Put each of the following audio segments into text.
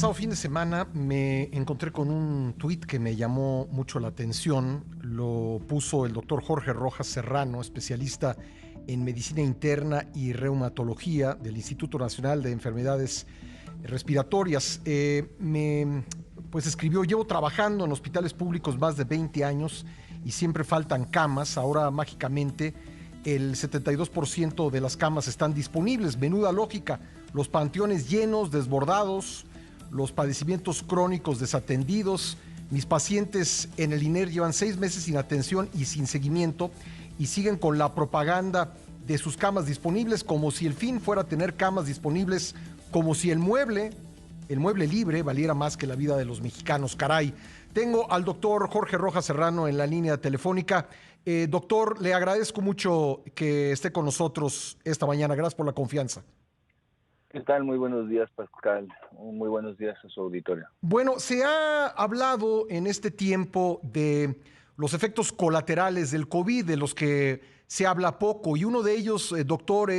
Pasado fin de semana me encontré con un tuit que me llamó mucho la atención. Lo puso el doctor Jorge Rojas Serrano, especialista en medicina interna y reumatología del Instituto Nacional de Enfermedades Respiratorias. Pues escribió: llevo trabajando en hospitales públicos más de 20 años y siempre faltan camas. Ahora mágicamente el 72% de las camas están disponibles. Menuda lógica, los panteones llenos, desbordados, los padecimientos crónicos desatendidos. Mis pacientes en el INER llevan 6 meses sin atención y sin seguimiento y siguen con la propaganda de sus camas disponibles, como si el fin fuera tener camas disponibles, como si el mueble libre valiera más que la vida de los mexicanos. Caray. Tengo al doctor Jorge Rojas Serrano en la línea telefónica. Doctor, le agradezco mucho que esté con nosotros esta mañana. Gracias por la confianza. ¿Qué tal? Muy buenos días, Pascal. Muy buenos días a su auditorio. Bueno, se ha hablado en este tiempo de los efectos colaterales del COVID, de los que se habla poco, y uno de ellos, doctor,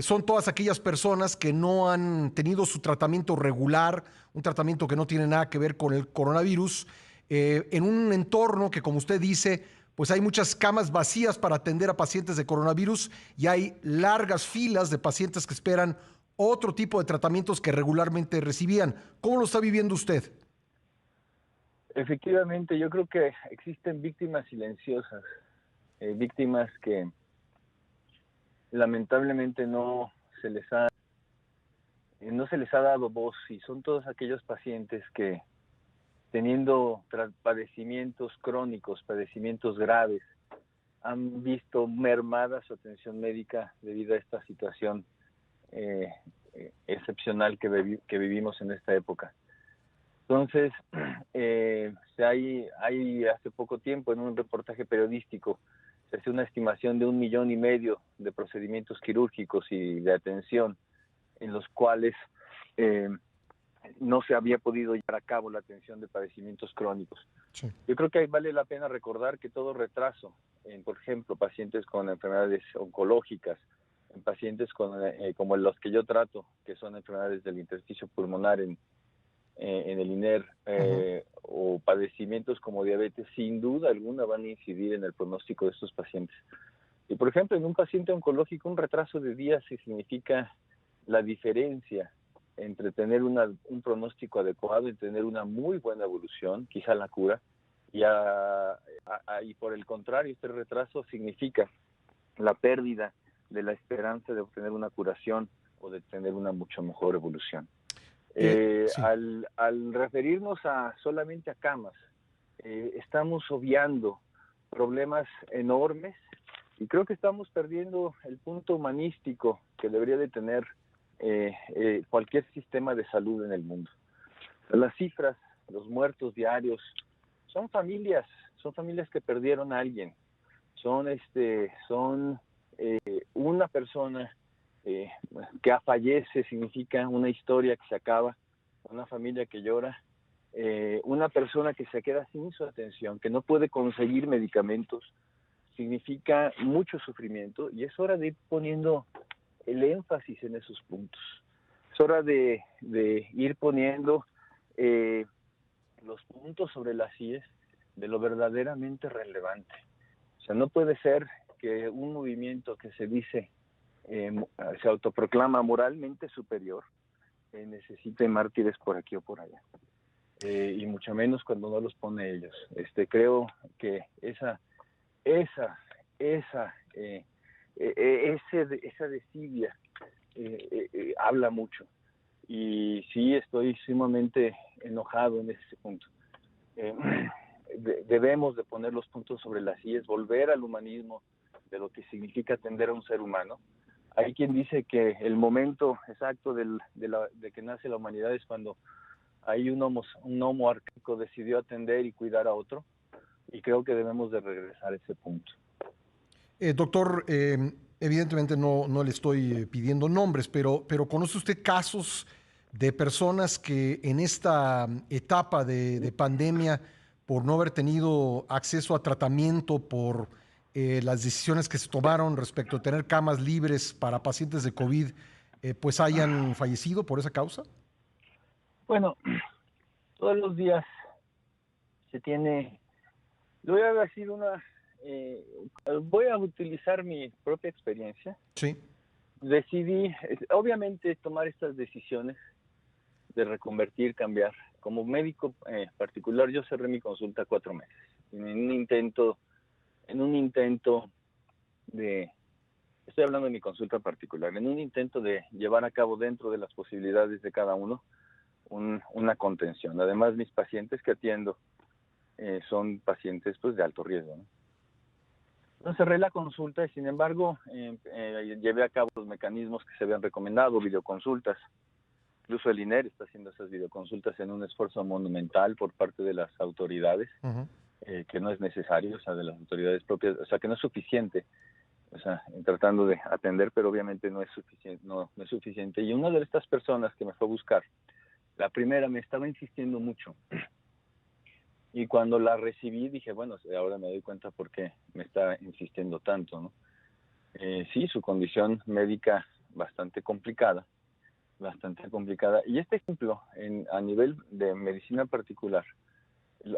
son todas aquellas personas que no han tenido su tratamiento regular, un tratamiento que no tiene nada que ver con el coronavirus, en un entorno que, como usted dice, pues hay muchas camas vacías para atender a pacientes de coronavirus y hay largas filas de pacientes que esperan otro tipo de tratamientos que regularmente recibían. ¿Cómo lo está viviendo usted? Efectivamente, yo creo que existen víctimas silenciosas, víctimas que lamentablemente no se les ha dado voz, y son todos aquellos pacientes que, teniendo padecimientos crónicos, padecimientos graves, han visto mermada su atención médica debido a esta situación excepcional que vivimos en esta época. Entonces, hay hace poco tiempo, en un reportaje periodístico, se hace una estimación de 1,5 millones de procedimientos quirúrgicos y de atención en los cuales no se había podido llevar a cabo la atención de padecimientos crónicos. Sí. Yo creo que ahí vale la pena recordar que todo retraso en, por ejemplo, pacientes con enfermedades oncológicas, en pacientes como los que yo trato, que son enfermedades del intersticio pulmonar en el INER, o padecimientos como diabetes, sin duda alguna van a incidir en el pronóstico de estos pacientes. Y, por ejemplo, en un paciente oncológico, un retraso de días significa la diferencia entre tener un pronóstico adecuado y tener una muy buena evolución, quizá la cura, y por el contrario, este retraso significa la pérdida de la esperanza de obtener una curación o de tener una mucho mejor evolución. Sí. Al referirnos solamente a camas, estamos obviando problemas enormes, y creo que estamos perdiendo el punto humanístico que debería de tener cualquier sistema de salud en el mundo. Las cifras, los muertos diarios, son familias que perdieron a alguien, son una persona que fallece, significa una historia que se acaba, una familia que llora, una persona que se queda sin su atención, que no puede conseguir medicamentos, significa mucho sufrimiento, y es hora de ir poniendo el énfasis en esos puntos. Es hora de ir poniendo los puntos sobre las IES de lo verdaderamente relevante. O sea, no puede ser que un movimiento que se dice se autoproclama moralmente superior necesite mártires por aquí o por allá, y mucho menos cuando no los pone ellos. Creo que esa desidia habla mucho, y sí estoy sumamente enojado en ese punto. Debemos de poner los puntos sobre las IES, volver al humanismo de lo que significa atender a un ser humano. Hay quien dice que el momento exacto de que nace la humanidad es cuando hay un homo arcaico decidió atender y cuidar a otro, y creo que debemos de regresar a ese punto. Doctor, evidentemente no le estoy pidiendo nombres, pero ¿conoce usted casos de personas que en esta etapa de pandemia, por no haber tenido acceso a tratamiento, por las decisiones que se tomaron respecto a tener camas libres para pacientes de COVID, pues hayan fallecido por esa causa? Bueno, todos los días se tiene, le voy a decir voy a utilizar mi propia experiencia. Sí. Decidí, obviamente, tomar estas decisiones de reconvertir, cambiar. Como médico particular, yo cerré mi consulta 4 meses. En un intento de, estoy hablando de mi consulta particular, en un intento de llevar a cabo dentro de las posibilidades de cada uno una contención. Además, mis pacientes que atiendo son pacientes pues de alto riesgo, ¿no? Entonces cerré la consulta y sin embargo llevé a cabo los mecanismos que se habían recomendado, videoconsultas. Incluso el INER está haciendo esas videoconsultas en un esfuerzo monumental por parte de las autoridades, que no es necesario, o sea, de las autoridades propias, o sea, que no es suficiente, o sea, tratando de atender, pero obviamente no es suficiente, no es suficiente. Y una de estas personas que me fue a buscar, la primera me estaba insistiendo mucho. Y cuando la recibí dije, bueno, ahora me doy cuenta por qué me está insistiendo tanto, ¿no? Sí, su condición médica bastante complicada. Y este ejemplo, a nivel de medicina particular,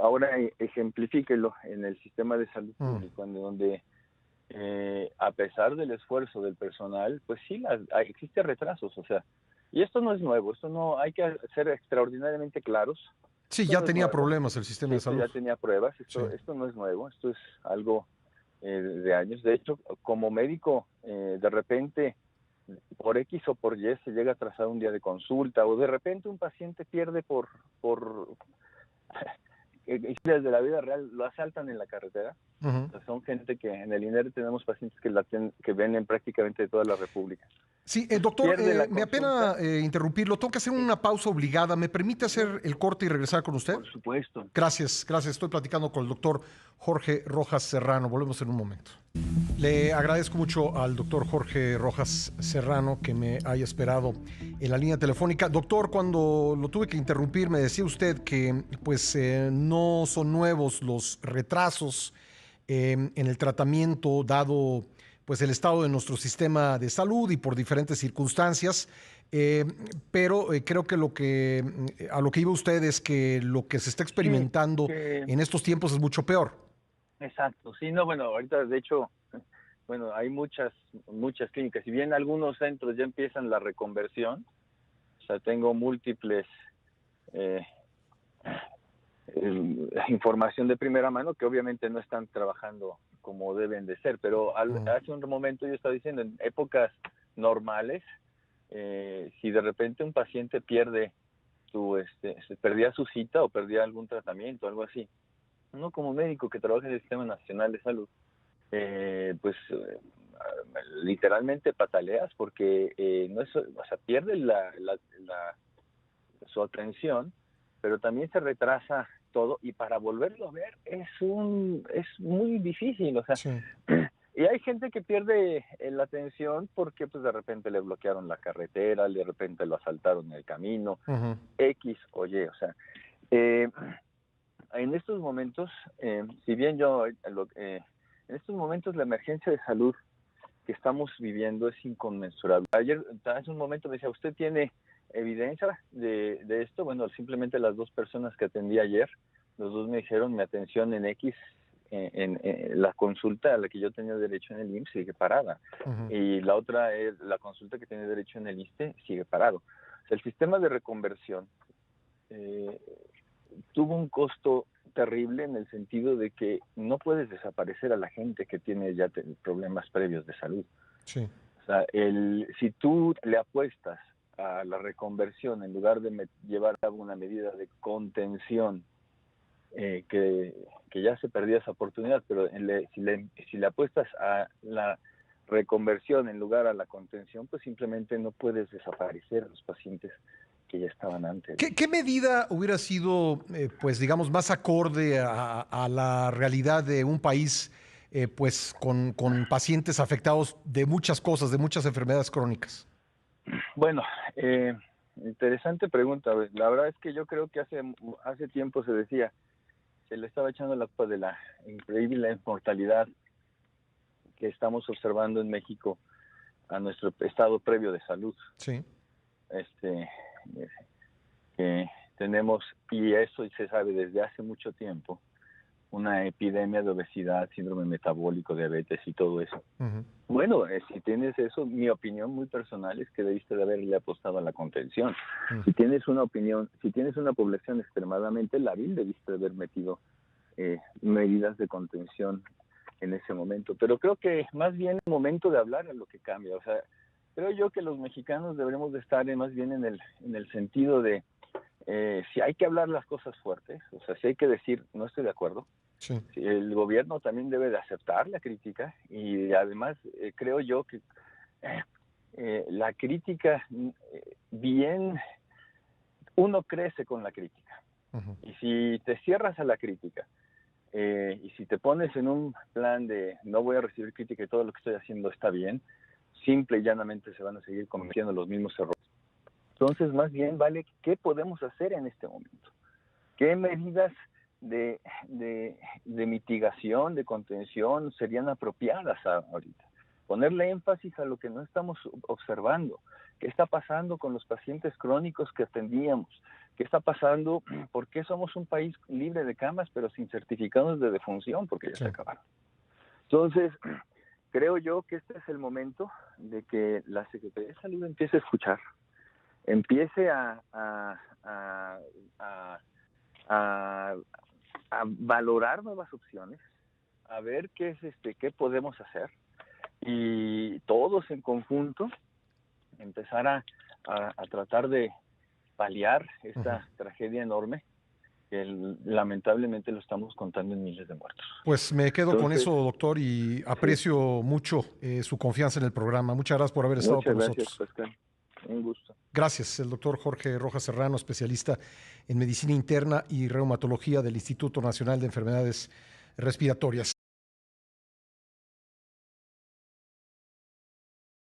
ahora ejemplifíquelo en el sistema de salud público, donde a pesar del esfuerzo del personal, pues sí, existe retrasos, o sea, y esto no es nuevo, esto no, hay que ser extraordinariamente claros. Sí, Esto ya no es tenía nuevo. problemas el sistema Sí, de esto salud. ya tenía pruebas, Sí. esto no es nuevo, esto es algo de años. De hecho, como médico, de repente, por X o por Y, se llega a atrasar un día de consulta, o de repente un paciente pierde por historias de la vida real, lo asaltan en la carretera. O sea, son gente que en el INER tenemos pacientes que ven en prácticamente toda la República. Sí, Entonces, doctor, pierde la me apena consulta. interrumpirlo. Tengo que hacer Sí, una pausa obligada. ¿Me permite hacer el corte y regresar con usted? por supuesto. Gracias, gracias. Estoy platicando con el doctor Jorge Rojas Serrano. Volvemos en un momento. Le agradezco mucho al doctor Jorge Rojas Serrano que me haya esperado en la línea telefónica. Doctor, cuando lo tuve que interrumpir, me decía usted que pues no son nuevos los retrasos en el tratamiento dado pues el estado de nuestro sistema de salud y por diferentes circunstancias. Eh, pero creo que a lo que iba usted es que lo que se está Sí, experimentando que en estos tiempos es mucho peor. exacto. Sí, no, bueno, ahorita de hecho, bueno, hay muchas clínicas. Si bien algunos centros ya empiezan la reconversión, o sea, tengo múltiples eh, información de primera mano que obviamente no están trabajando como deben de ser, pero hace un momento yo estaba diciendo, en épocas normales, si de repente un paciente pierde perdía su cita o perdía algún tratamiento, algo así, uno como médico que trabaja en el Sistema Nacional de Salud, literalmente pataleas porque no es, o sea, pierde su atención, pero también se retrasa todo y para volverlo a ver es muy difícil, o sea, Sí. y hay gente que pierde la atención porque pues de repente le bloquearon la carretera, de repente lo asaltaron en el camino, X o Y, o sea, en estos momentos, si bien en estos momentos la emergencia de salud que estamos viviendo es inconmensurable. Ayer, hace un momento me decía, ¿usted tiene evidencia de esto? Bueno, simplemente las dos personas que atendí ayer, los dos me dijeron mi atención en X, la consulta a la que yo tenía derecho en el IMSS sigue parada. Y la otra es la consulta que tiene derecho en el ISSSTE sigue parado. O sea, el sistema de reconversión tuvo un costo terrible en el sentido de que no puedes desaparecer a la gente que tiene ya problemas previos de salud. Sí. O sea, si tú le apuestas a la reconversión en lugar de llevar a cabo una medida de contención, que ya se perdió esa oportunidad, pero si le apuestas a la reconversión en lugar a la contención, pues simplemente no puedes desaparecer a los pacientes que ya estaban antes. ¿Qué medida hubiera sido, pues, digamos, más acorde a la realidad de un país, pues, con pacientes afectados de muchas cosas, de muchas enfermedades crónicas? Bueno, interesante pregunta. La verdad es que yo creo que hace tiempo se decía, se le estaba echando la culpa de la increíble mortalidad que estamos observando en México a nuestro estado previo de salud. Sí. Este, que tenemos, y eso se sabe desde hace mucho tiempo, una epidemia de obesidad, síndrome metabólico, diabetes y todo eso. Bueno, si tienes eso, mi opinión muy personal es que debiste de haberle apostado a la contención. Si tienes una población extremadamente lábil, debiste de haber metido medidas de contención en ese momento. Pero creo que más bien el momento de hablar es lo que cambia. O sea, creo yo que los mexicanos deberemos de estar más bien en el sentido de si hay que hablar las cosas fuertes, o sea, si hay que decir no estoy de acuerdo, sí. El gobierno también debe de aceptar la crítica y además creo yo que la crítica, bien, uno crece con la crítica. Y si te cierras a la crítica y si te pones en un plan de no voy a recibir crítica y todo lo que estoy haciendo está bien, simple y llanamente se van a seguir cometiendo los mismos errores. Entonces, más bien vale qué podemos hacer en este momento. ¿Qué medidas de mitigación, de contención serían apropiadas ahorita? Ponerle énfasis a lo que no estamos observando. ¿Qué está pasando con los pacientes crónicos que atendíamos? ¿Qué está pasando? ¿Por qué somos un país libre de camas pero sin certificados de defunción? Porque ya se acabaron. Entonces, creo yo que este es el momento de que la Secretaría de Salud empiece a escuchar, empiece a valorar nuevas opciones, a ver qué podemos hacer y todos en conjunto empezar a tratar de paliar esta tragedia enorme que lamentablemente lo estamos contando en miles de muertos. Pues me quedo con eso, doctor, y aprecio mucho su confianza en el programa. Muchas gracias por haber estado con nosotros. Muchas gracias, Pascal. Un gusto. Gracias, el doctor Jorge Rojas Serrano, especialista en medicina interna y reumatología del Instituto Nacional de Enfermedades Respiratorias.